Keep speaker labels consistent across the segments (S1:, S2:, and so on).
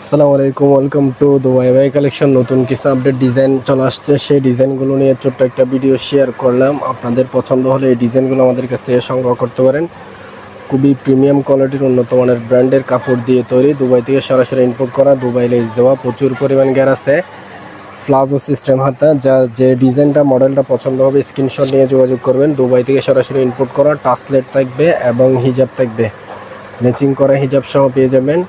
S1: আসসালামু আলাইকুম, welcome to Dubai ভাই কালেকশন। নতুন কিছু আপডেট ডিজাইন চলে আসছে, সেই ডিজাইনগুলো নিয়ে ছোট্ট একটা ভিডিও শেয়ার করলাম। আপনাদের পছন্দ হলে এই ডিজাইনগুলো আমাদের কাছ থেকে সংগ্রহ করতে পারেন। খুবই প্রিমিয়াম কোয়ালিটির উন্নত মানের ব্র্যান্ডের কাপড় দিয়ে তৈরি, দুবাই থেকে সরাসরি ইম্পোর্ট করা, দুবাই লেস দেওয়া, প্রচুর পরিমাণ গ্যার আছে, প্লাজো সিস্টেম হাতা। যা যে ডিজাইনটা মডেলটা পছন্দ হবে স্ক্রিনশট নিয়ে যোগাযোগ করবেন। দুবাই থেকে সরাসরি ইম্পোর্ট করা, টাসলেট থাকবে এবং হিজাব থাকবে, ম্যাচিং করা হিজাব সহ পেয়ে যাবেন।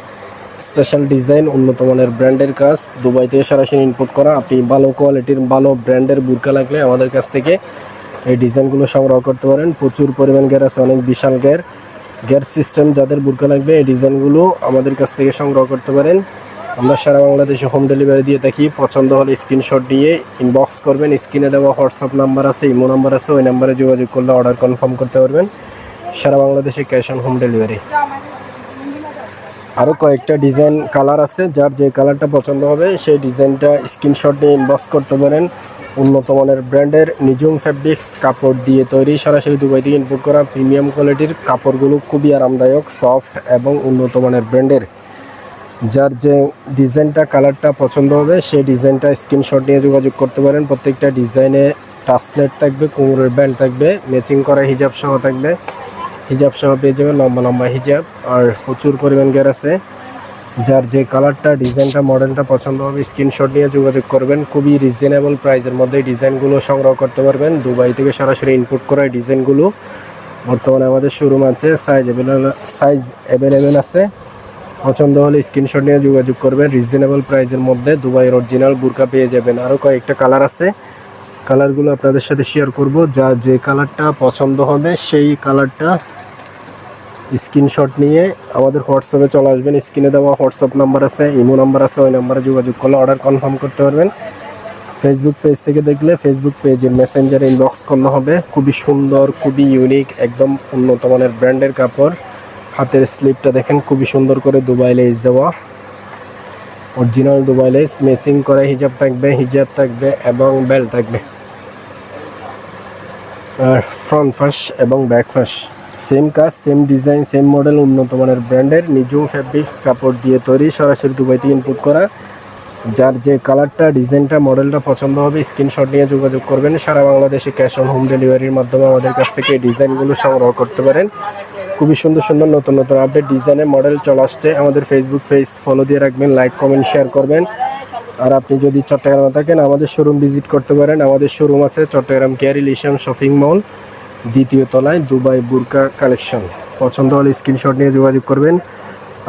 S1: স্পেশাল ডিজাইন, উন্নত মানের ব্র্যান্ডের কাজ, দুবাই থেকে সরাসরি ইম্পোর্ট করা। আপনি ভালো কোয়ালিটির ভালো ব্র্যান্ডের বুরকা লাগলে আমাদের কাছ থেকে এই ডিজাইনগুলো সংগ্রহ করতে পারেন। প্রচুর পরিমাণ গ্যার আছে, অনেক বিশাল গ্যার সিস্টেম। যাদের বুরকা লাগবে এই ডিজাইনগুলো আমাদের কাছ থেকে সংগ্রহ করতে পারেন। আমরা সারা বাংলাদেশে হোম ডেলিভারি দিয়ে থাকি। পছন্দ হলে স্ক্রিনশট দিয়ে ইনবক্স করবেন। স্ক্রিনে দেওয়া হোয়াটসঅ্যাপ নাম্বার আছে, ইমো নাম্বার আছে, ওই নাম্বারে যোগাযোগ করলে অর্ডার কনফার্ম করতে পারবেন। সারা বাংলাদেশে ক্যাশ অন হোম ডেলিভারি। আরও কয়েকটা ডিজাইন কালার আছে, যার যে কালারটা পছন্দ হবে সেই ডিজাইনটা স্ক্রিনশট নিয়ে ইনবক্স করতে পারেন। উন্নত মানের ব্র্যান্ডের নিজুম ফ্যাব্রিক্স কাপড় দিয়ে তৈরি, সরাসরি দুবাই থেকে ইম্পোর্ট করা প্রিমিয়াম কোয়ালিটির কাপড়গুলো খুবই আরামদায়ক, সফট এবং উন্নত মানের ব্র্যান্ডের। যার যে ডিজাইনটা কালারটা পছন্দ হবে সেই ডিজাইনটা স্ক্রিনশট নিয়ে যোগাযোগ করতে পারেন। প্রত্যেকটা ডিজাইনে টাসলেট থাকবে, কোমরের বেল্ট থাকবে, ম্যাচিং করা হিজাব সহ থাকবে। হিজাব সহ পেয়ে যাবেন, লম্বা লম্বা হিজাব, আর প্রচুর পরিমাণ গ্যার আছে। যার যে কালারটা ডিজাইনটা মডেলটা পছন্দ হবে স্ক্রিনশট নিয়ে যোগাযোগ করবেন। খুবই রিজনেবল প্রাইসের মধ্যে ডিজাইনগুলো সংগ্রহ করতে পারবেন। দুবাই থেকে সরাসরি ইনপুট করা এই ডিজাইনগুলো বর্তমানে আমাদের শোরুম আছে, সাইজ অ্যাভেলেবেল আছে। পছন্দ হলে স্ক্রিনশট নিয়ে যোগাযোগ করবেন। রিজনেবল প্রাইসের মধ্যে দুবাইয়ের অরিজিনাল বুরকা পেয়ে যাবেন। আরও কয়েকটা কালার আছে, কালারগুলো আপনাদের সাথে শেয়ার করব। যা যে কালারটা পছন্দ হবে সেই কালারটা স্ক্রিনশট নিয়ে আমাদের হোয়াটসঅ্যাপে চলে আসবেন। স্ক্রিনে দেওয়া হোয়াটসঅ্যাপ নাম্বার আছে, ইমো নাম্বার আছে, ওই নাম্বারে যোগাযোগ করলে অর্ডার কনফার্ম করতে পারবেন। ফেসবুক পেজ থেকে দেখলে ফেসবুক পেজে মেসেঞ্জারে ইনবক্স করলে হবে। খুবই সুন্দর, খুবই ইউনিক, একদম উন্নত মানের ব্র্যান্ডের কাপড়। হাতের স্লিপটা দেখেন, খুবই সুন্দর করে দুবাই লেস দেওয়া, অরিজিনাল দুবাই লেস, ম্যাচিং করে হিজাব থাকবে এবং বেল্ট থাকবে। আর ফ্রন্ট ফাঁস এবং ব্যাক ফাঁস সেম কাজ, সেম ডিজাইন, সেম মডেল, উন্নত মানের ব্র্যান্ডের নিজুম ফ্যাব্রিক্স কাপড় দিয়ে তৈরি, সরাসরি দুবাই থেকে ইনপুট করা। যার যে কালারটা ডিজাইনটা মডেলটা পছন্দ হবে স্ক্রিনশট নিয়ে যোগাযোগ করবেন। সারা বাংলাদেশে ক্যাশ অন হোম ডেলিভারির মাধ্যমে আমাদের কাছ থেকে এই ডিজাইনগুলো সংগ্রহ করতে পারেন। খুবই সুন্দর সুন্দর নতুন নতুন আপডেট ডিজাইনের মডেল চলে আসছে। আমাদের ফেসবুক পেজ ফলো দিয়ে রাখবেন, লাইক কমেন্ট শেয়ার করবেন। আর আপনি যদি চট্টগ্রামে থাকেন আমাদের শোরুম ভিজিট করতে পারেন। আমাদের শোরুম আছে চট্টগ্রাম কেয়ারি লিশাম শপিং মল, দ্বিতীয় তলায়, দুবাই বুরকা কালেকশন। পছন্দ হলে স্ক্রিনশট নিয়ে যোগাযোগ করবেন।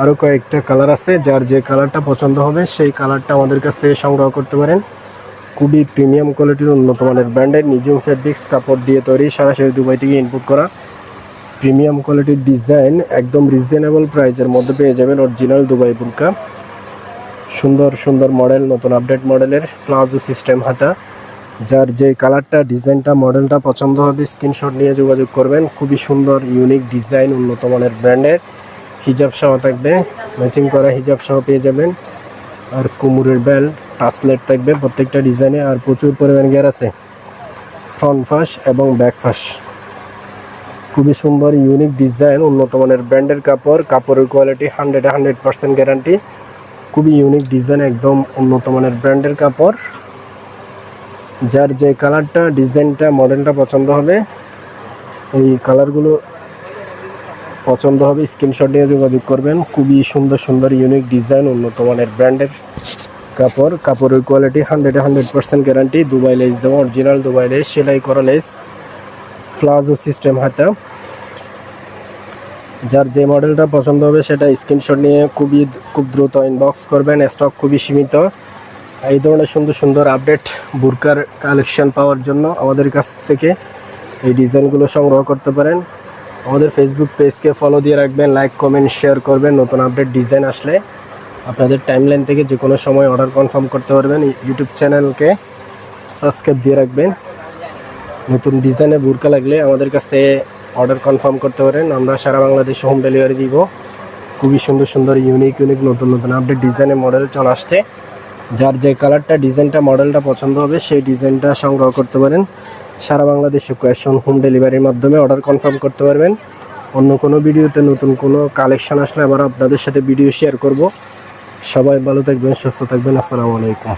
S1: আরও কয়েকটা কালার আছে, যার যে কালারটা পছন্দ হবে সেই কালারটা আমাদের কাছ থেকে সংগ্রহ করতে পারেন। খুবই প্রিমিয়াম কোয়ালিটির উন্নত মানের ব্র্যান্ডের নিজুম ফেব্রিক্স কাপড় দিয়ে তৈরি, সরাসরি দুবাই থেকে ইনপুট করা প্রিমিয়াম কোয়ালিটির ডিজাইন, একদম রিজনেবল প্রাইসের মধ্যে পেয়ে যাবেন অরিজিনাল দুবাই বুরকা। সুন্দর সুন্দর মডেল, নতুন আপডেট মডেলের প্লাজো সিস্টেম হাতা। যার যে কালারটা ডিজাইনটা মডেলটা পছন্দ হবে স্ক্রিনশট নিয়ে যোগাযোগ করবেন। খুবই সুন্দর ইউনিক ডিজাইন, উন্নত মানের ব্র্যান্ডের, হিজাব সহ থাকবে, ম্যাচিং করা হিজাব সহ পেয়ে যাবেন। আর কোমরের বেল্ট টাসলেট থাকবে প্রত্যেকটা ডিজাইনে। আর প্রচুর পরিমাণ গ্যার আছে, ফ্রন্ট ফাঁস এবং ব্যাক ফাঁস। খুবই সুন্দর ইউনিক ডিজাইন, উন্নত মানের ব্র্যান্ডের কাপড়, কাপড়ের কোয়ালিটি 100% গ্যারান্টি। খুবই ইউনিক ডিজাইন, একদম উন্নত মানের ব্র্যান্ডের কাপড়। যার যে কালারটা ডিজাইনটা মডেলটা পছন্দ হবে এই কালারগুলো পছন্দ হবে স্ক্রিনশট নিয়ে যোগাযোগ করবেন। খুবই সুন্দর সুন্দর ইউনিক ডিজাইন, উন্নত মানের ব্র্যান্ডের কাপড়, কাপড়ের কোয়ালিটি 100% গ্যারান্টি। দুবাই লেস দেওয়া, অরিজিনাল দুবাই লেস, সেলাই করা লেস, প্লাজো সিস্টেম হাতা। যার যে মডেলটা পছন্দ হবে সেটা স্ক্রিনশট নিয়ে খুব দ্রুত ইনবক্স করবেন। স্টক খুবই সীমিত। এই ধরনের সুন্দর সুন্দর আপডেট বুরকার কালেকশন পাওয়ার জন্য আমাদের কাছ থেকে এই ডিজাইনগুলো সংগ্রহ করতে পারেন। আমাদের ফেসবুক পেজকে ফলো দিয়ে রাখবেন, লাইক কমেন্ট শেয়ার করবেন। নতুন আপডেট ডিজাইন আসলে আপনাদের টাইমলাইন থেকে যে কোনো সময় অর্ডার কনফার্ম করতে পারবেন। ইউটিউব চ্যানেলকে সাবস্ক্রাইব দিয়ে রাখবেন। নতুন ডিজাইনের বুরকা লাগলে আমাদের কাছ থেকে অর্ডার কনফার্ম করতে পারেন। আমরা সারা বাংলাদেশে হোম ডেলিভারি দিব। খুবই সুন্দর সুন্দর ইউনিক নতুন নতুন আপডেট ডিজাইনের মডেল চলে আসছে। যার যে কালারটা ডিজাইনটা মডেলটা পছন্দ হবে সেই ডিজাইনটা সংগ্রহ করতে পারেন। সারা বাংলাদেশে ক্যাশ অন হোম ডেলিভারির মাধ্যমে অর্ডার কনফার্ম করতে পারবেন। অন্য কোনো ভিডিওতে নতুন কোনো কালেকশন আসলে আবার আপনাদের সাথে ভিডিও শেয়ার করব। সবাই ভালো থাকবেন, সুস্থ থাকবেন। আসসালামু আলাইকুম।